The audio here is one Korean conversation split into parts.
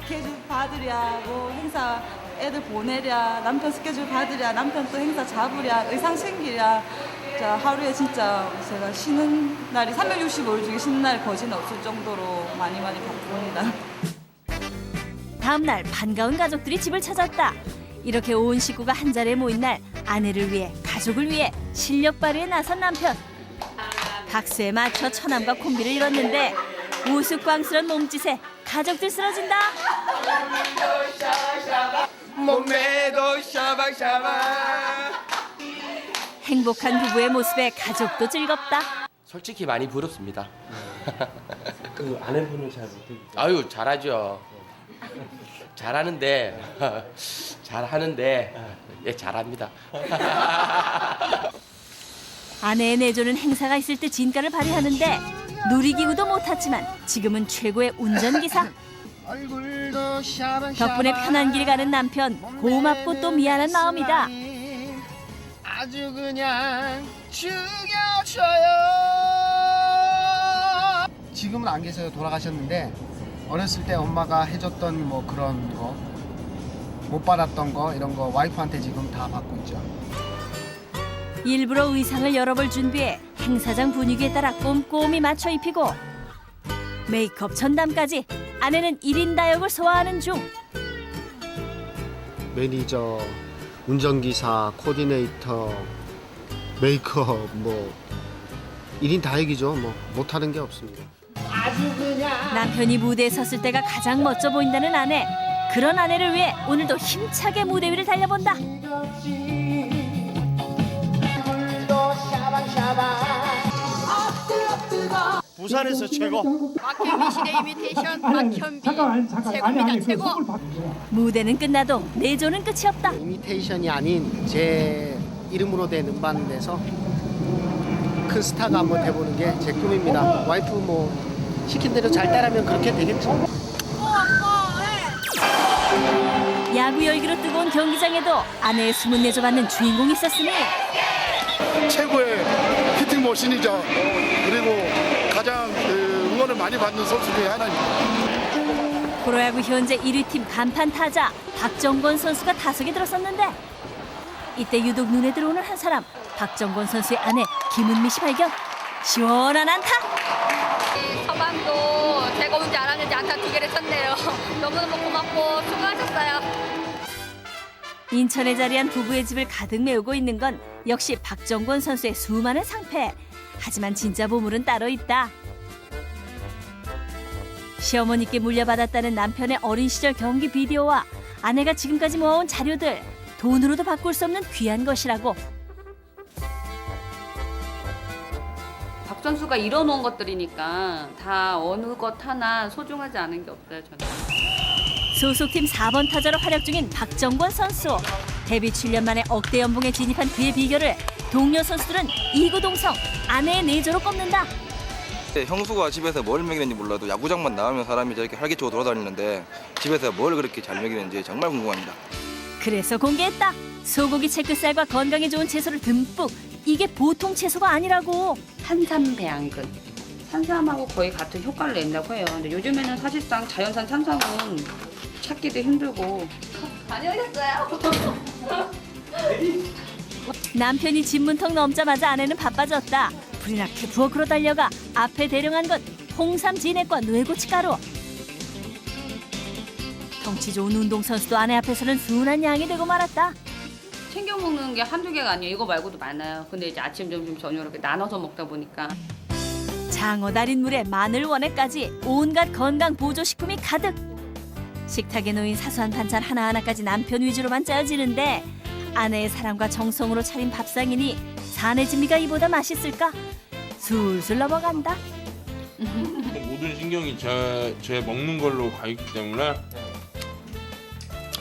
스케줄 받으랴, 뭐 행사 애들 보내랴, 남편 스케줄 받으랴, 남편 또 행사 잡으랴, 의상 챙기랴. 자, 하루에 진짜 제가 쉬는 날이 365일 중에 쉬는 날 거진 없을 정도로 많이 바쁩니다. 다음 날 반가운 가족들이 집을 찾았다. 이렇게 온 식구가 한자리에 모인 날 아내를 위해 가족을 위해 실력 발휘에 나선 남편. 박수에 맞춰 처남과 콤비를 이뤘는데 우스꽝스런 몸짓에 가족들 쓰러진다. 몸매도 샤방샤방. 행복한 부부의 모습에 가족도 즐겁다. 솔직히 많이 부럽습니다. 그 아내분은 잘 못해요. 아유 잘하죠. 잘하는데 예 잘합니다. 아내의 내조는 행사가 있을 때 진가를 발휘하는데 놀이기구도 못 탔지만 지금은 최고의 운전기사. 덕분에 편한 길 가는 남편 고맙고 또 미안한 마음이다. 아주 그냥 죽여줘요. 지금은 안 계세요. 돌아가셨는데 어렸을 때 엄마가 해줬던 뭐 그런 거 못 받았던 거 이런 거 와이프한테 지금 다 받고 있죠. 일부러 의상을 여러 벌 준비해 행사장 분위기에 따라 꼼꼼히 맞춰 입히고 메이크업 전담까지 아내는 1인 다역을 소화하는 중. 매니저, 운전기사, 코디네이터, 메이크업 뭐 1인 다역이죠. 뭐 못하는 게 없습니다. 남편이 무대에 섰을 때가 가장 멋져 보인다는 아내. 그런 아내를 위해 오늘도 힘차게 무대 위를 달려본다. 부산에서 최고. 박현비 시대 이미테이션 박현비 최고입니다. 최고. 무대는 끝나도 내조는 끝이 없다. 이미테이션이 아닌 제 이름으로 된 음반에서 큰 스타가 한번 돼보는 게 제 꿈입니다. 와이프 뭐 시킨 대로 잘 따르면 그렇게 되겠죠. 야구 열기로 뜨거운 경기장에도 아내의 숨은 내조받는 주인공이 있었으니 최고의 히팅 머신이죠. 그리고 가장 응원을 많이 받는 선수 중에 하나입니다. 프로야구 현재 1위 팀 간판 타자 박정권 선수가 타석에 들어섰는데 이때 유독 눈에 들어오는 한 사람, 박정권 선수의 아내 김은미 씨 발견. 시원한 안타. 서방도 제가 온 줄 알았는데 안타 2개를 쳤네요. 너무너무 고맙고 수고하셨어요. 인천에 자리한 부부의 집을 가득 메우고 있는 건 역시 박정권 선수의 수많은 상패. 하지만 진짜 보물은 따로 있다. 시어머니께 물려받았다는 남편의 어린 시절 경기 비디오와 아내가 지금까지 모아온 자료들. 돈으로도 바꿀 수 없는 귀한 것이라고. 박 선수가 이뤄놓은 것들이니까 다 어느 것 하나 소중하지 않은 게 없어요, 저는. 소속팀 4번 타자로 활약 중인 박정권 선수. 데뷔 7년 만에 억대 연봉에 진입한 그의 비결을 동료 선수들은 이구동성, 아내의 내조로 꼽는다. 형수가 집에서 뭘 먹이는지 몰라도 야구장만 나오면 사람이 저렇게 활기차고 돌아다니는데 집에서 뭘 그렇게 잘 먹이는지 정말 궁금합니다. 그래서 공개했다. 소고기 채끝살과 건강에 좋은 채소를 듬뿍. 이게 보통 채소가 아니라고. 산삼 배양근. 산삼하고 거의 같은 효과를 낸다고 해요. 근데 요즘에는 사실상 자연산 산삼은 찾기도 힘들고. 다녀오셨어요? 남편이 집 문턱 넘자마자 아내는 바빠졌다. 불이 나게 부엌으로 달려가 앞에 대령한 건 홍삼 진액과 뇌고춧가루. 덩치 좋은 운동선수도 아내 앞에서는 순한 양이 되고 말았다. 챙겨 먹는 게 한두 개가 아니에요. 이거 말고도 많아요. 근데 이제 아침, 점심, 저녁 이렇게 나눠서 먹다 보니까. 장어 달인 물에 마늘 원액까지 온갖 건강 보조식품이 가득. 식탁에 놓인 사소한 반찬 하나하나까지 남편 위주로만 짜여지는데 아내의 사랑과 정성으로 차린 밥상이니 사내 진미가 이보다 맛있을까? 술술 넘어간다. 모든 신경이 제 먹는 걸로 가 있기 때문에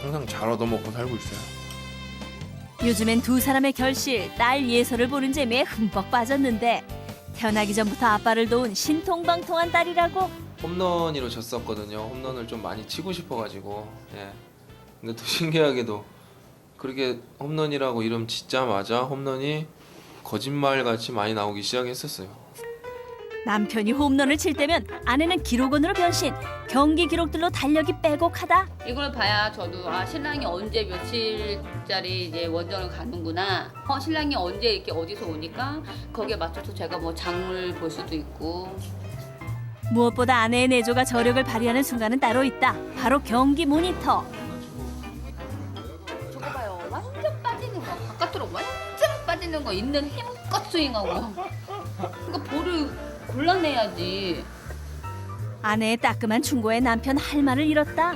항상 잘 얻어먹고 살고 있어요. 요즘엔 두 사람의 결실, 딸 예서를 보는 재미에 흠뻑 빠졌는데 태어나기 전부터 아빠를 도운 신통방통한 딸이라고. 홈런이로 졌었거든요. 홈런을 좀 많이 치고 싶어가지고. 예. 근데 또 신기하게도 그렇게 홈런이라고 이름 짓자마자 홈런이 거짓말같이 많이 나오기 시작했었어요. 남편이 홈런을 칠 때면 아내는 기록원으로 변신. 경기 기록들로 달력이 빼곡하다. 이걸 봐야 저도 아 신랑이 언제 며칠짜리 이제 원정을 가는구나. 신랑이 언제 이렇게 어디서 오니까 거기에 맞춰서 제가 뭐 장을 볼 수도 있고. 무엇보다 아내의 내조가 저력을 발휘하는 순간은 따로 있다. 바로 경기 모니터. 저거 봐요. 완전 빠지는 거. 바깥으로 완전 빠지는 거 있는 힘껏 스윙하고. 그러니까 볼을 골라내야지. 아내의 따끔한 충고에 남편 할 말을 잃었다.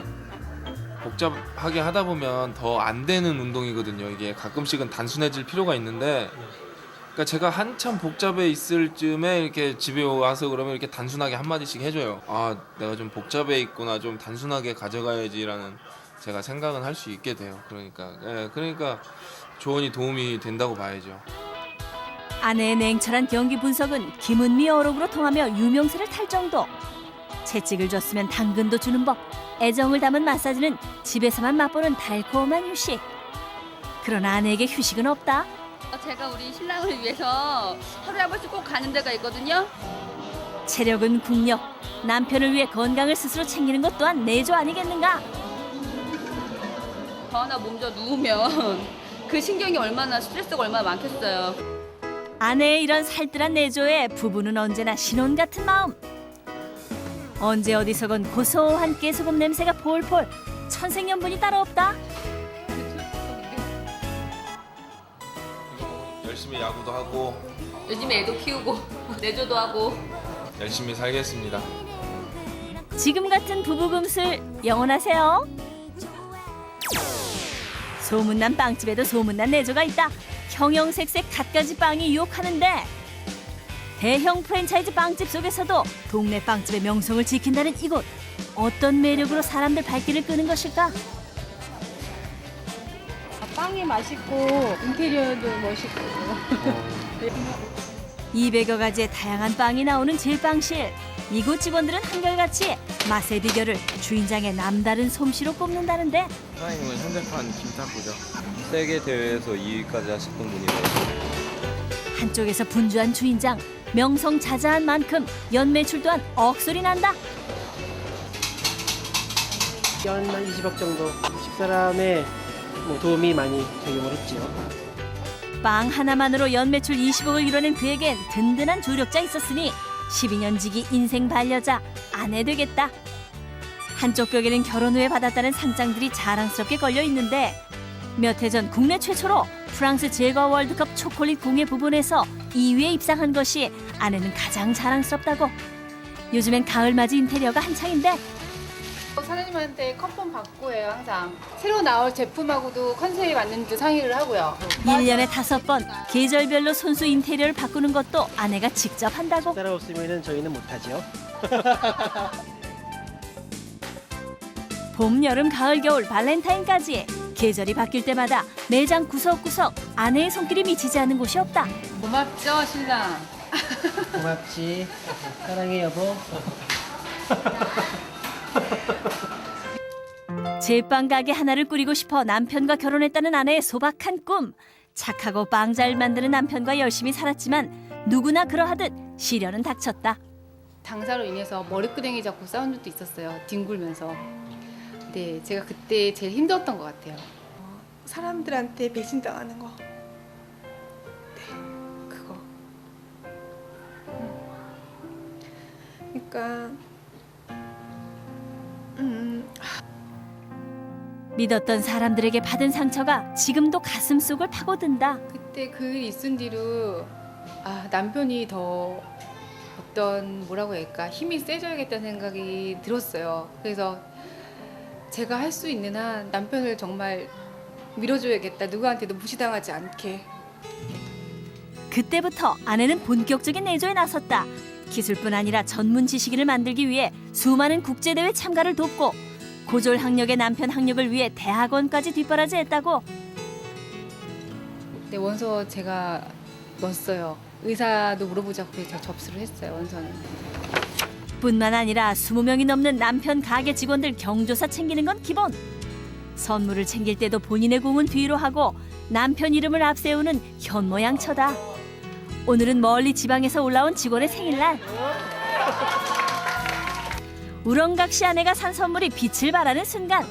복잡하게 하다 보면 더 안 되는 운동이거든요. 이게 가끔씩은 단순해질 필요가 있는데, 그러니까 제가 한참 복잡해 있을 쯤에 이렇게 집에 와서 그러면 이렇게 단순하게 한마디씩 해줘요. 아, 내가 좀 복잡해 있구나, 좀 단순하게 가져가야지라는 제가 생각은 할 수 있게 돼요. 그러니까 조언이 도움이 된다고 봐야죠. 아내의 냉철한 경기 분석은 김은미 어록으로 통하며 유명세를 탈 정도. 채찍을 줬으면 당근도 주는 법. 애정을 담은 마사지는 집에서만 맛보는 달콤한 휴식. 그러나 아내에게 휴식은 없다. 제가 우리 신랑을 위해서 하루에 한 번씩 꼭 가는 데가 있거든요. 체력은 국력. 남편을 위해 건강을 스스로 챙기는 것 또한 내조 아니겠는가? 저 하나 몸져 누우면 그 신경이 얼마나 스트레스가 얼마나 많겠어요. 아내의 이런 살뜰한 내조에 부부는 언제나 신혼 같은 마음. 언제 어디서건 고소한 깨소금 냄새가 폴폴. 천생연분이 따로 없다. 열심히 야구도 하고 요즘에 애도 키우고 내조도 하고 열심히 살겠습니다. 지금 같은 부부 금슬 영원하세요. 소문난 빵집에도 소문난 내조가 있다. 형형색색 갖가지 빵이 유혹하는데 대형 프랜차이즈 빵집 속에서도 동네 빵집의 명성을 지킨다는 이곳. 어떤 매력으로 사람들 발길을 끄는 것일까? 빵이 맛있고 인테리어도 멋있고. 200여 가지의 다양한 빵이 나오는 제빵실. 이곳 직원들은 한결같이 맛의 비결을 주인장의 남다른 솜씨로 꼽는다는데 사장님은 현대판 김탁구죠. 세계 대회에서 2위까지 하셨던 분이에요. 한쪽에서 분주한 주인장, 명성자자한 만큼 연매출 또한 억소리 난다. 연 20억 정도 집사람의 도움이 많이 적용을 했죠. 빵 하나만으로 연매출 20억을 이뤄낸 그에겐 든든한 조력자 있었으니 12년 지기 인생 반려자 아내 되겠다. 한쪽 벽에는 결혼 후에 받았다는 상장들이 자랑스럽게 걸려 있는데 몇 해 전 국내 최초로 프랑스 제과 월드컵 초콜릿 공예 부분에서 2위에 입상한 것이 아내는 가장 자랑스럽다고. 요즘엔 가을맞이 인테리어가 한창인데 사장님한테 컨펌 받고 해요, 항상. 새로 나올 제품하고도 컨셉이 맞는지 상의를 하고요. 1년에 5번 계절별로 손수 인테리어를 바꾸는 것도 아내가 직접 한다고. 집사람 없으면 저희는 못하죠. 봄, 여름, 가을, 겨울, 발렌타인까지 계절이 바뀔 때마다 매장 구석구석 아내의 손길이 미치지 않는 곳이 없다. 고맙죠, 신랑. 고맙지. 사랑해 여보. 제빵 가게 하나를 꾸리고 싶어 남편과 결혼했다는 아내의 소박한 꿈. 착하고 빵 잘 만드는 남편과 열심히 살았지만 누구나 그러하듯 시련은 닥쳤다. 당사로 인해서 머리끄댕이 잡고 싸운 적도 있었어요. 뒹굴면서. 네, 제가 그때 제일 힘들었던 것 같아요. 사람들한테 배신당하는 거. 네, 그거. 그러니까 믿었던 사람들에게 받은 상처가 지금도 가슴 속을 파고든다. 그때 그 일 있은 뒤로 남편이 더 어떤 뭐라고 할까 힘이 세져야겠다는 생각이 들었어요. 그래서 제가 할 수 있는 한 남편을 정말 밀어줘야겠다. 누구한테도 무시당하지 않게. 그때부터 아내는 본격적인 내조에 나섰다. 기술뿐 아니라 전문 지식인을 만들기 위해 수많은 국제대회 참가를 돕고 고졸 학력의 남편 학력을 위해 대학원까지 뒷바라지했다고. 네, 원서 제가 넣었어요. 의사도 물어보자고 제가 접수를 했어요, 원서는. 뿐만 아니라 20명이 넘는 남편 가게 직원들 경조사 챙기는 건 기본. 선물을 챙길 때도 본인의 공은 뒤로 하고 남편 이름을 앞세우는 현모양처다. 오늘은 멀리 지방에서 올라온 직원의 생일날. 우렁각시 아내가 산 선물이 빛을 발하는 순간.